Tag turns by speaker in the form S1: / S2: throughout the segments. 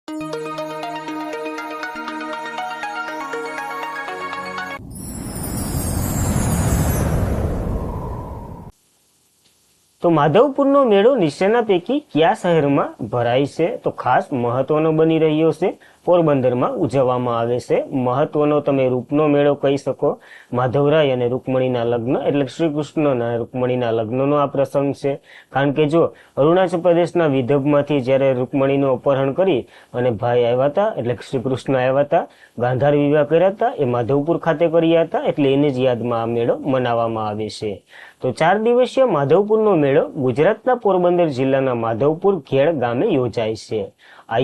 S1: તો માધવપુરનો મેળો નીચેના પૈકી કયા શહેરમાં ભરાય છે? તો ખાસ મહત્વનો બની રહ્યો છે, પોરબંદરમાં ઉજવવામાં આવે છે. મહત્વનો તમે રૂપનો મેળો કહી શકો. માધવરાય અને રૂકમણીના લગ્ન એટલે શ્રી કૃષ્ણના રૂકમણીના લગ્નનો આ પ્રસંગ છે. કારણ કે જો અરુણાચલ પ્રદેશના વિદર્ભમાંથી જ્યારે રૂકમણીનું અપહરણ કરી અને ભાઈ આવ્યા હતા, એટલે શ્રી કૃષ્ણ આવ્યા હતા, ગાંધાર વિવાહ કર્યા હતા, એ માધવપુર ખાતે કર્યા હતા, એટલે એની જ યાદમાં આ મેળો મનાવવામાં આવે છે. તો 4 દિવસીય માધવપુરનો મેળો ગુજરાતના પોરબંદર જિલ્લાના માધવપુર ઘેડ ગામે યોજાય છે. આ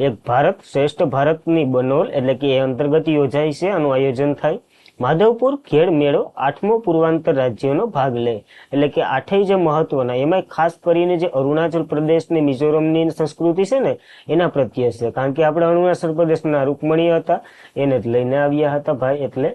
S1: એક ભારત શ્રેષ્ઠ ભારતની બનોલ એટલે કે એ અંતર્ગત યોજાય છે. આનું આયોજન થાય. માધવપુર ઘેડ મેળો 8મો પૂર્વાંતર રાજ્યનો ભાગ લે, એટલે કે 8 જે મહત્વના, એમાં ખાસ કરીને જે અરુણાચલ પ્રદેશ ને મિઝોરમની સંસ્કૃતિ છે ને એના પ્રત્યે છે. કારણ કે આપણે અરુણાચલ પ્રદેશના રૂકમણી હતા, એને જ લઈને આવ્યા હતા ભાઈ. એટલે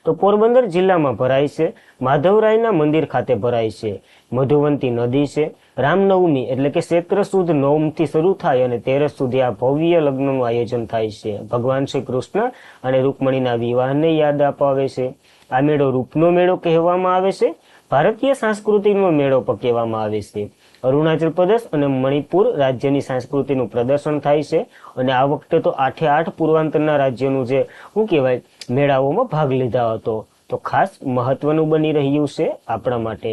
S1: તો પોરબંદર જિલ્લામાં ભરાય છે. માધવરાયના મંદિર ખાતે ભરાય છે. મધુવંતી નદી છે. રામનવમી એટલે કે ચૈત્ર સુદ નવમથી શરૂ થાય અને 13 સુધી આ ભવ્ય લગ્નનું આયોજન થાય છે. ભગવાન શ્રી કૃષ્ણ અને રૂકમણીના વિવાહને યાદ અપાવે છે. આ મેળો રૂપનો મેળો કહેવામાં આવે છે. ભારતીય સંસ્કૃતિનો મેળો પણ કહેવામાં આવે છે. અરુણાચલ પ્રદેશ અને મણિપુર રાજ્યની સંસ્કૃતિનું પ્રદર્શન થાય છે. અને આ વખતે તો 8 પૂર્વાંતરના રાજ્યનું જે શું કહેવાય મેળાઓમાં ભાગ લીધા હતો. તો ખાસ મહત્વનું બની રહ્યું છે આપણા માટે.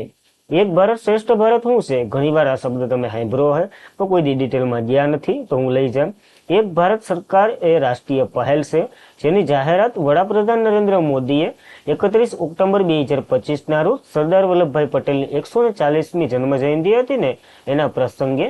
S1: એક ભારત શ્રેષ્ઠ ભારત શું છે? ઘણીવાર આ શબ્દ તમે સાંભળ્યો હોય તો કોઈ ડિટેલમાં ગયા નથી, તો હું લઈ જાઉં. એક ભારત સરકાર એ રાષ્ટ્રીય પહેલ છે, જેની જાહેરાત વડાપ્રધાન નરેન્દ્ર મોદીએ 31 ઓક્ટોબર 2025ના રોજ સરદાર વલ્લભભાઈ પટેલની 140મી જન્મ જયંતિ હતી ને એના પ્રસંગે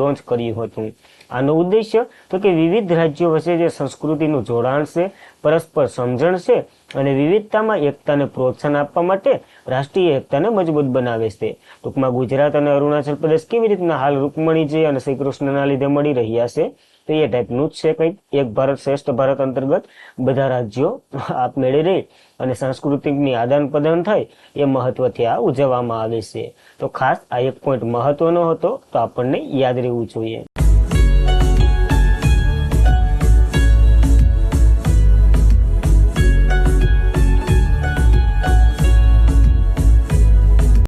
S1: લોન્ચ કર્યું હતું. આનો ઉદ્દેશ્ય તો કે વિવિધ રાજ્યો વચ્ચે જે સંસ્કૃતિનું જોડાણ છે, પરસ્પર સમજણ છે અને વિવિધતામાં એકતાને પ્રોત્સાહન આપવા માટે રાષ્ટ્રીય એકતાને મજબૂત બનાવે છે. ટૂંકમાં ગુજરાત અને અરુણાચલ પ્રદેશ કેવી રીતના હાલ રૂકમણીજી અને શ્રી કૃષ્ણના લીધે મળી રહ્યા છે, તો એ ટાઈપનું જ છે કંઈક. એક ભારત શ્રેષ્ઠ ભારત અંતર્ગત બધા રાજ્યો આપમેળે રહે અને સાંસ્કૃતિકની આદાન પ્રદાન થાય, એ મહત્વથી આ ઉજવવામાં આવે છે. તો ખાસ આ એક પોઈન્ટ મહત્વનો હતો, તો આપણને યાદ રહેવું જોઈએ.